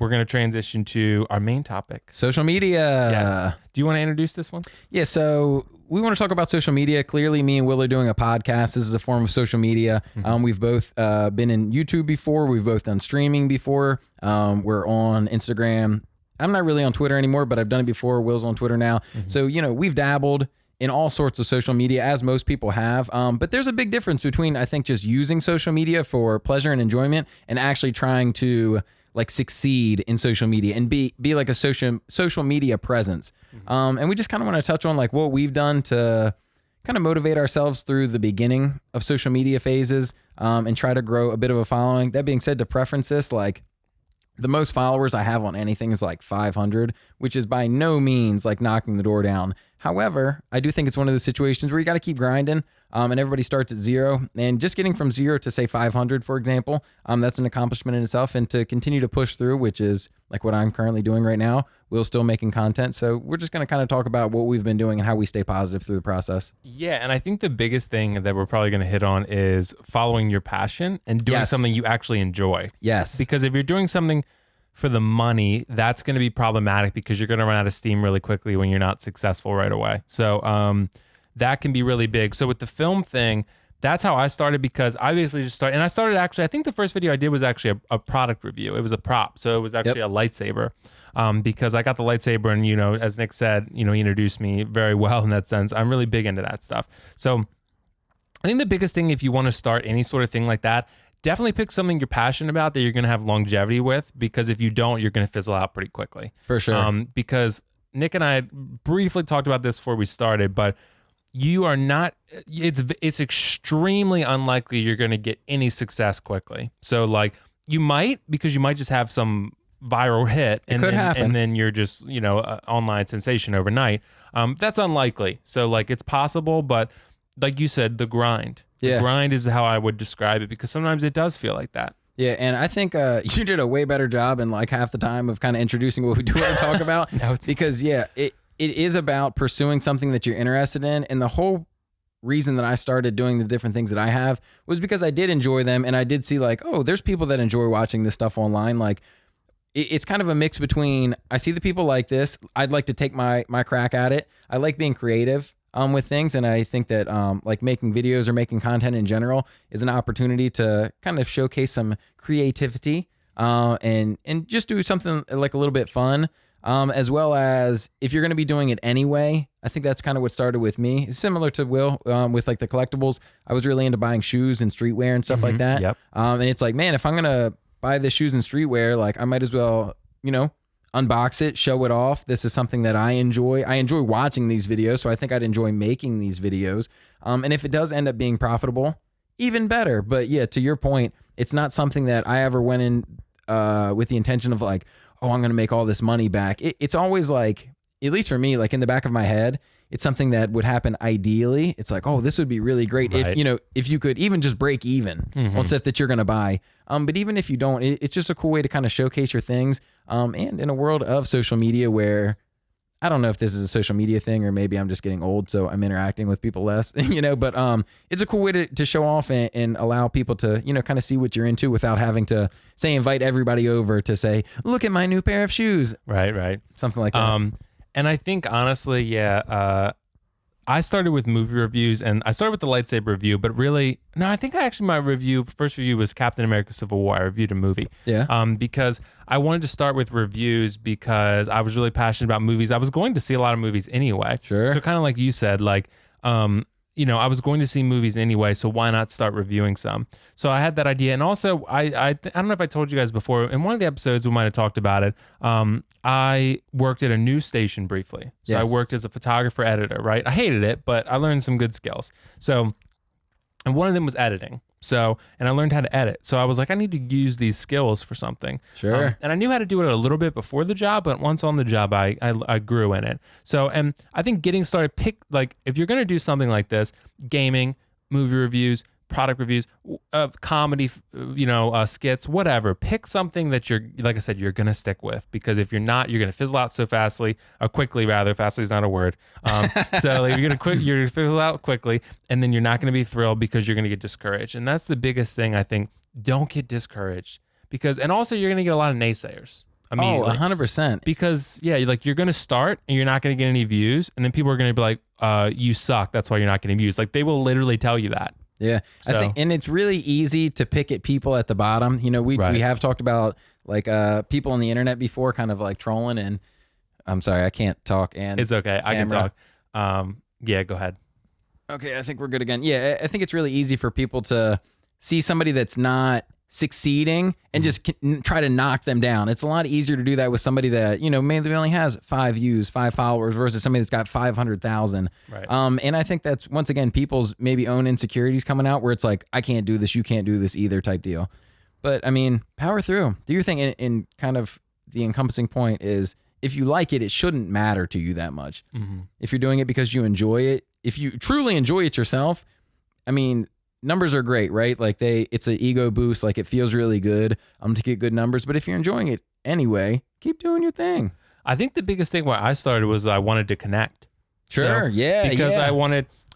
we're going to transition to our main topic. Social media. Yes. Do you want to introduce this one? Yeah, so we want to talk about social media. Clearly, me and Will are doing a podcast. This is a form of social media. We've both been in YouTube before. We've both done streaming before. We're on Instagram. I'm not really on Twitter anymore, but I've done it before. Will's on Twitter now. So, we've dabbled in all sorts of social media, as most people have. But there's a big difference between, I think, just using social media for pleasure and enjoyment and actually trying to succeed in social media and be like a social media presence. And we just kind of want to touch on what we've done to kind of motivate ourselves through the beginning of social media phases, and try to grow a bit of a following. That being said, to preference this, the most followers I have on anything is 500, which is by no means knocking the door down. However, I do think it's one of those situations where you got to keep grinding, and everybody starts at zero. And just getting from zero to say 500, for example, that's an accomplishment in itself. And to continue to push through, which is what I'm currently doing right now, Will's still making content. So we're just going to kind of talk about what we've been doing and how we stay positive through the process. Yeah, and I think the biggest thing that we're probably going to hit on is following your passion and doing something you actually enjoy. Yes. Because if you're doing something for the money, that's going to be problematic because you're going to run out of steam really quickly when you're not successful right away. So that can be really big. So with the film thing, that's how I started, because I basically just started. And I started actually, I think the first video I did was actually a product review. It was a prop. So it was actually a lightsaber, because I got the lightsaber and, as Nick said, he introduced me very well in that sense. I'm really big into that stuff. So I think the biggest thing, if you want to start any sort of thing like that, definitely pick something you're passionate about that you're going to have longevity with, because if you don't, you're going to fizzle out pretty quickly. For sure. Because Nick and I briefly talked about this before we started, but you are not, it's extremely unlikely you're going to get any success quickly. So you might, because you might just have some viral hit and then you're just, online sensation overnight. That's unlikely. So it's possible, but like you said, the grind. The grind is how I would describe it, because sometimes it does feel like that. Yeah, and I think you did a way better job in half the time of kind of introducing what we do want to talk about. Because it is about pursuing something that you're interested in. And the whole reason that I started doing the different things that I have was because I did enjoy them, and I did see there's people that enjoy watching this stuff online. It's kind of a mix between, I see the people like this, I'd like to take my crack at it. I like being creative with things, and I think that making videos or making content in general is an opportunity to kind of showcase some creativity, and just do something a little bit fun, as well as if you're going to be doing it anyway. I think that's kind of what started with me. It's similar to Will, with the collectibles. I was really into buying shoes and streetwear and stuff like that. Yep. And it's man, if I'm going to buy the shoes and streetwear, I might as well, unbox it, show it off. This is something that I enjoy. I enjoy watching these videos, so I think I'd enjoy making these videos. And if it does end up being profitable, even better. But yeah, to your point, it's not something that I ever went in with the intention of I'm going to make all this money back. It's always at least for me, in the back of my head, it's something that would happen ideally. It's this would be really great if you could even just break even on stuff that you're going to buy. But even if you don't, it's just a cool way to kind of showcase your things. And in a world of social media where, I don't know if this is a social media thing or maybe I'm just getting old, so I'm interacting with people less, but it's a cool way to show off and allow people to, kind of see what you're into without having to, say, invite everybody over to say, look at my new pair of shoes. Right. Something like that. And I think, honestly, I started with movie reviews, and I started with the lightsaber review, but really, no, I think my first review was Captain America Civil War. I reviewed a movie. Yeah. Because I wanted to start with reviews because I was really passionate about movies. I was going to see a lot of movies anyway. Sure. So kind of like you said, I was going to see movies anyway, so why not start reviewing some? So I had that idea. And also, I don't know if I told you guys before, in one of the episodes we might have talked about it, I worked at a news station briefly. So Yes. I worked as a photographer editor, right? I hated it, but I learned some good skills. So, and one of them was editing. So, and I learned how to edit. So I was like, I need to use these skills for something. Sure. And I knew how to do it a little bit before the job, but once on the job, I grew in it. So, and I think getting started, if you're going to do something like this, gaming, movie reviews, product reviews, comedy, skits, whatever. Pick something that you're, like I said, you're going to stick with, because if you're not, you're going to fizzle out so quickly rather. Fastly is not a word. So you're going to fizzle out quickly, and then you're not going to be thrilled because you're going to get discouraged. And that's the biggest thing, I think. Don't get discouraged, and also you're going to get a lot of naysayers. immediately. 100%. Because like you're going to start and you're not going to get any views, and then people are going to be like, you suck. That's why you're not getting views. Like they will literally tell you that. Yeah. So, I think, and it's really easy to pick at people at the bottom. You know, we have talked about like people on the internet before kind of like trolling, and I'm sorry, I can't talk. And it's okay. I can talk. Yeah, go ahead. Okay. I think we're good again. Yeah. I think it's really easy for people to see somebody that's not succeeding and just try to knock them down. It's a lot easier to do that with somebody that, you know, maybe only has 5 views, 5 followers versus somebody that's got 500,000. Right. And I think that's, once again, people's maybe own insecurities coming out where it's like, I can't do this, you can't do this either type deal. But I mean, power through. Do your thing. In kind of the encompassing point is, if you like it, it shouldn't matter to you that much. Mm-hmm. If you're doing it because you enjoy it, if you truly enjoy it yourself, I mean, numbers are great, right? Like it's an ego boost. Like it feels really good to get good numbers. But if you're enjoying it anyway, keep doing your thing. I think the biggest thing where I started was I wanted to connect. Sure. Because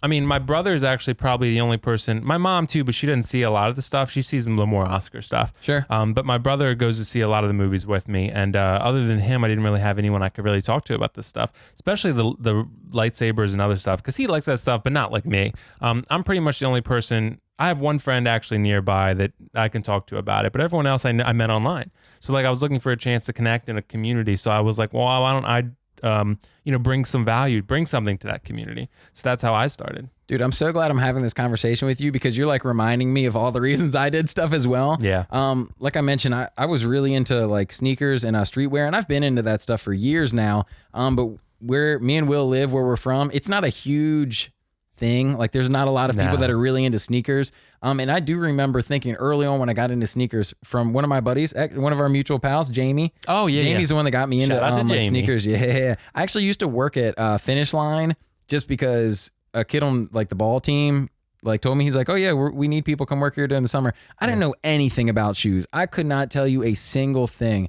I mean, my brother is actually probably the only person, my mom too, but she doesn't see a lot of the stuff. She sees a little more Oscar stuff. Sure. But my brother goes to see a lot of the movies with me. And other than him, I didn't really have anyone I could really talk to about this stuff, especially the lightsabers and other stuff, because he likes that stuff, but not like me. I'm pretty much the only person. I have one friend actually nearby that I can talk to about it, but everyone else I met online. So like I was looking for a chance to connect in a community. So I was like, well, why don't I bring some value, bring something to that community. So that's how I started. Dude, I'm so glad I'm having this conversation with you because you're like reminding me of all the reasons I did stuff as well. Yeah. Like I mentioned, I was really into like sneakers and streetwear, and I've been into that stuff for years now. But where me and Will live, where we're from, it's not a huge thing. Like there's not a lot of people that are really into sneakers. And I do remember thinking early on when I got into sneakers from one of my buddies, one of our mutual pals, Jamie. Oh yeah. Jamie's the one that got me into like sneakers. Yeah. I actually used to work at Finish Line just because a kid on like the ball team like told me, he's like, oh yeah, we need people come work here during the summer. I didn't know anything about shoes. I could not tell you a single thing.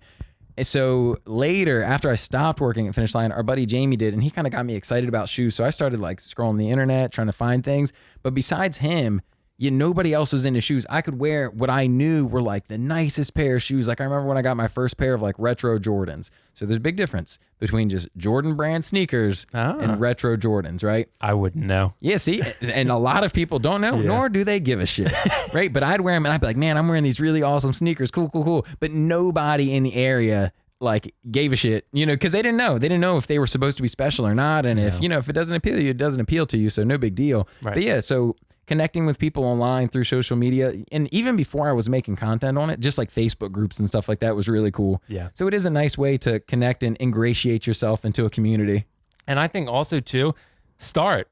And so later, after I stopped working at Finish Line, our buddy Jamie did, and he kind of got me excited about shoes. So I started like scrolling the internet, trying to find things. But besides him, nobody else was into shoes. I could wear what I knew were like the nicest pair of shoes. Like I remember when I got my first pair of like retro Jordans. So there's a big difference between just Jordan brand sneakers and retro Jordans, right? I wouldn't know. Yeah, see? And a lot of people don't know, nor do they give a shit, right? But I'd wear them and I'd be like, man, I'm wearing these really awesome sneakers. Cool. But nobody in the area like gave a shit, because they didn't know. They didn't know if they were supposed to be special or not. And if it doesn't appeal to you, it doesn't appeal to you. So no big deal. Right. But yeah, so connecting with people online through social media, and even before I was making content on it, just like Facebook groups and stuff like that was really cool. Yeah. So it is a nice way to connect and ingratiate yourself into a community. And I think also too, start.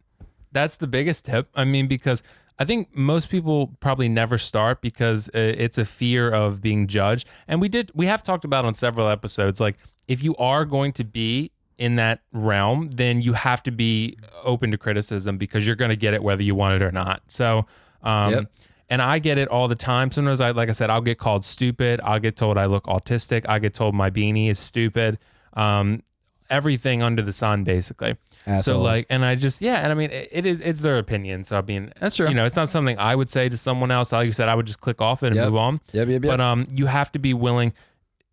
That's the biggest tip. I mean, because I think most people probably never start because it's a fear of being judged. And we have talked about on several episodes, like if you are going to be in that realm, then you have to be open to criticism because you're going to get it whether you want it or not. So, and I get it all the time. Sometimes like I said, I'll get called stupid. I'll get told I look autistic. I get told my beanie is stupid. Everything under the sun, basically. Assholes. So like, and I just, and I mean, it's their opinion. So I mean, that's true. It's not something I would say to someone else. Like you said, I would just click off it and move on. Yep. But you have to be willing.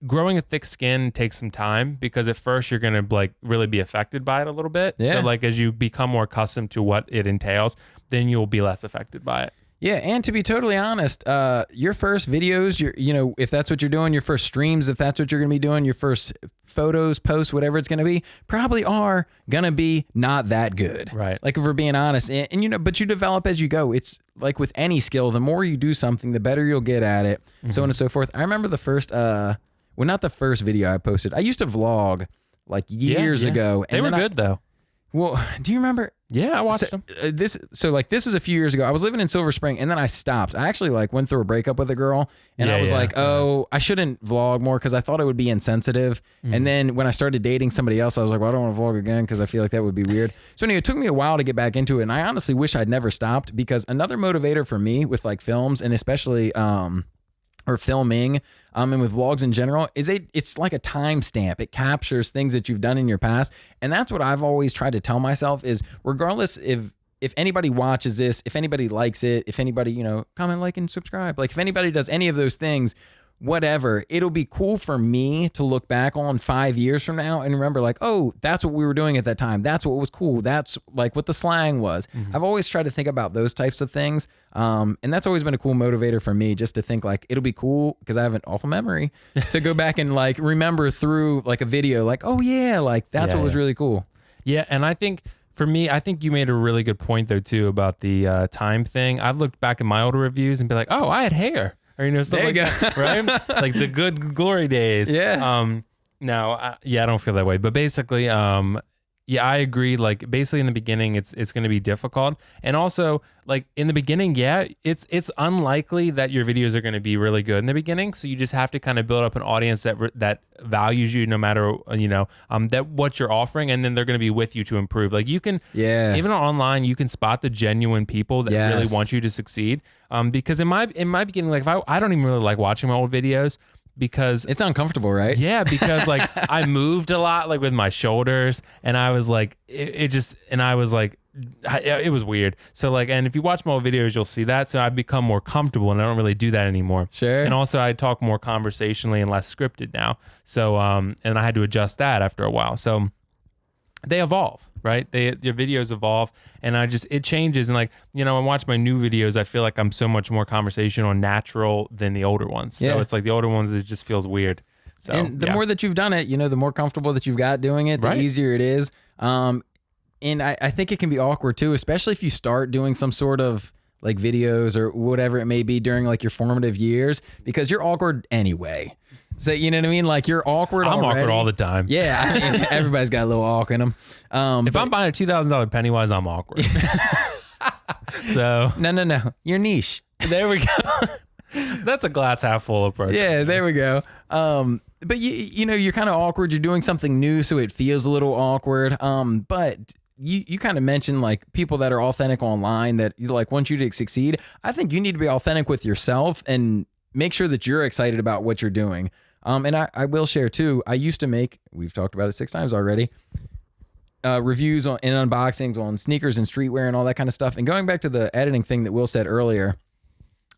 Growing a thick skin takes some time because at first you're going to like really be affected by it a little bit. Yeah. So like as you become more accustomed to what it entails, then you'll be less affected by it. Yeah, and to be totally honest, your first videos, if that's what you're doing, your first streams, if that's what you're going to be doing, your first photos, posts, whatever it's going to be, probably are going to be not that good. Right. Like if we're being honest, and but you develop as you go. It's like with any skill, the more you do something, the better you'll get at it, so on and so forth. I remember the first, well, not the first video I posted. I used to vlog like years ago. And they were good though. Well, do you remember? Yeah, I watched them. This is a few years ago. I was living in Silver Spring, and then I stopped. I actually like went through a breakup with a girl, and I was like, oh, I shouldn't vlog more because I thought it would be insensitive. And then when I started dating somebody else, I was like, well, I don't want to vlog again because I feel like that would be weird. So anyway, it took me a while to get back into it, and I honestly wish I'd never stopped because another motivator for me with like films and especially or filming and with vlogs in general is it's like a timestamp. It captures things that you've done in your past. And that's what I've always tried to tell myself is regardless if anybody watches this, if anybody likes it, if anybody, comment, like, and subscribe, like if anybody does any of those things, whatever. It'll be cool for me to look back on 5 years from now and remember like, oh, that's what we were doing at that time. That's what was cool. That's like what the slang was. I've always tried to think about those types of things. And that's always been a cool motivator for me, just to think like it'll be cool because I have an awful memory to go back and like remember through like a video like, oh yeah, like that's what was really cool. Yeah. And I think for me, I think you made a really good point though too about the time thing. I've looked back at my older reviews and be like, oh, I had hair. Or, you know, stuff like that, right? Like the good glory days. Yeah. No, I don't feel that way. But basically, yeah, I agree. Like basically in the beginning, it's going to be difficult. And also like in the beginning, yeah, it's unlikely that your videos are going to be really good in the beginning. So you just have to kind of build up an audience that values you no matter, you know, that what you're offering. And then they're going to be with you to improve. Like you can, even online, you can spot the genuine people that really want you to succeed. Because in my beginning, like if I don't even really like watching my old videos, because it's uncomfortable, right? Yeah, because like I moved a lot, like with my shoulders, and I was like, it was weird. So like, and if you watch my old videos, you'll see that. So I've become more comfortable, and I don't really do that anymore. Sure. And also, I talk more conversationally and less scripted now. So and I had to adjust that after a while. So they evolve. Right? Your videos evolve, and it changes. And like, you know, when I watch my new videos, I feel like I'm so much more conversational and natural than the older ones. So it's like the older ones, it just feels weird. So, and the more that you've done it, you know, the more comfortable that you've got doing it, the easier it is. And I think it can be awkward too, especially if you start doing some sort of like videos or whatever it may be during like your formative years, because you're awkward anyway. So, you know what I mean? Like you're awkward I'm already. awkward all the time. Yeah. I mean, everybody's got a little awk in them. If I'm buying a $2,000 Pennywise, I'm awkward. So. No. You're niche. There we go. That's a glass half full approach. Yeah, there we go. But you know, you're kind of awkward. You're doing something new, so it feels a little awkward. But you kind of mentioned like people that are authentic online that like want you to succeed. I think you need to be authentic with yourself and make sure that you're excited about what you're doing. And I will share too, I used to make, we've talked about it 6 times already, reviews and unboxings on sneakers and streetwear and all that kind of stuff. And going back to the editing thing that Will said earlier,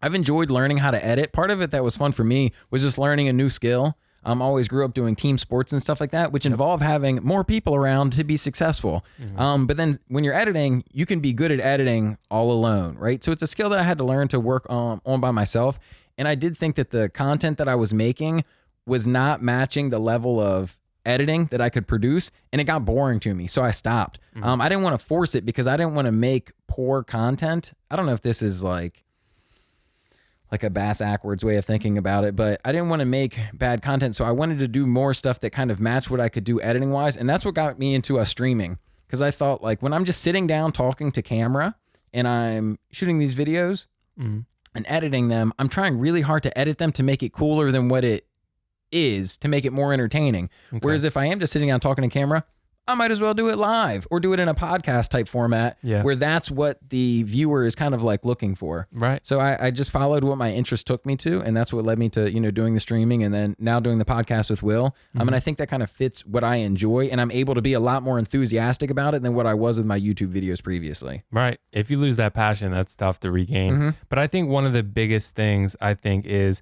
I've enjoyed learning how to edit. Part of it that was fun for me was just learning a new skill. I always grew up doing team sports and stuff like that, which involve having more people around to be successful. But then when you're editing, you can be good at editing all alone, right? So it's a skill that I had to learn to work on by myself. And I did think that the content that I was making was not matching the level of editing that I could produce, and it got boring to me. So I stopped. I didn't want to force it because I didn't want to make poor content. I don't know if this is like a bass-ackwards way of thinking about it, but I didn't want to make bad content. So I wanted to do more stuff that kind of matched what I could do editing-wise. And that's what got me into streaming. Because I thought like when I'm just sitting down talking to camera and I'm shooting these videos and editing them, I'm trying really hard to edit them to make it cooler than what it is, to make it more entertaining. Okay. Whereas if I am just sitting down talking to camera, I might as well do it live or do it in a podcast type format where that's what the viewer is kind of like looking for. Right. So I just followed what my interest took me to, and that's what led me to, you know, doing the streaming and then now doing the podcast with Will. And I think that kind of fits what I enjoy, and I'm able to be a lot more enthusiastic about it than what I was with my YouTube videos previously. Right. If you lose that passion, that's tough to regain. But I think one of the biggest things I think is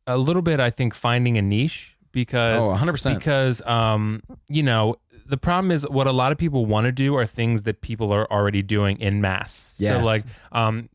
a little bit, I think, finding a niche because 100%. Because you know, the problem is what a lot of people want to do are things that people are already doing in mass. Yes. So like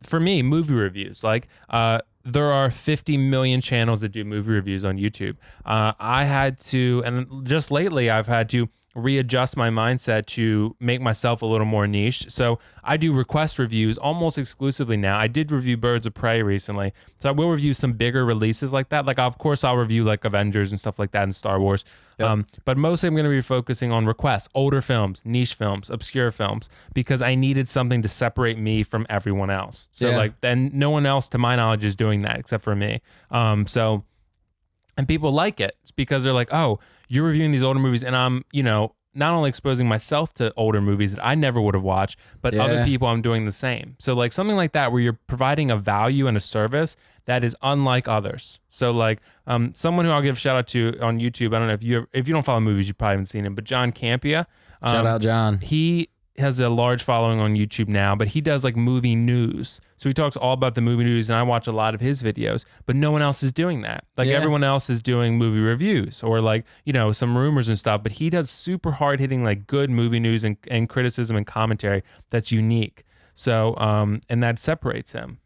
for me, movie reviews, like there are 50 million channels that do movie reviews on YouTube. I had to, and just lately I've had to readjust my mindset to make myself a little more niche. So I do request reviews almost exclusively now. I did review Birds of Prey recently. So I will review some bigger releases like that. Like, of course, I'll review like Avengers and stuff like that and Star Wars. Yep. But mostly I'm going to be focusing on requests, older films, niche films, obscure films, because I needed something to separate me from everyone else. So like, then no one else to my knowledge is doing that except for me. And people like it. It's because they're like, oh, you're reviewing these older movies, and I'm, you know, not only exposing myself to older movies that I never would have watched, but other people, I'm doing the same. So like something like that where you're providing a value and a service that is unlike others. So like someone who I'll give a shout out to on YouTube, I don't know if you don't follow movies, you probably haven't seen him, but John Campea. Shout out John. He has a large following on YouTube now, but he does like movie news. So he talks all about the movie news, and I watch a lot of his videos, but no one else is doing that. Like everyone else is doing movie reviews or like, you know, some rumors and stuff, but he does super hard hitting, like good movie news and criticism and commentary that's unique. So, and that separates him.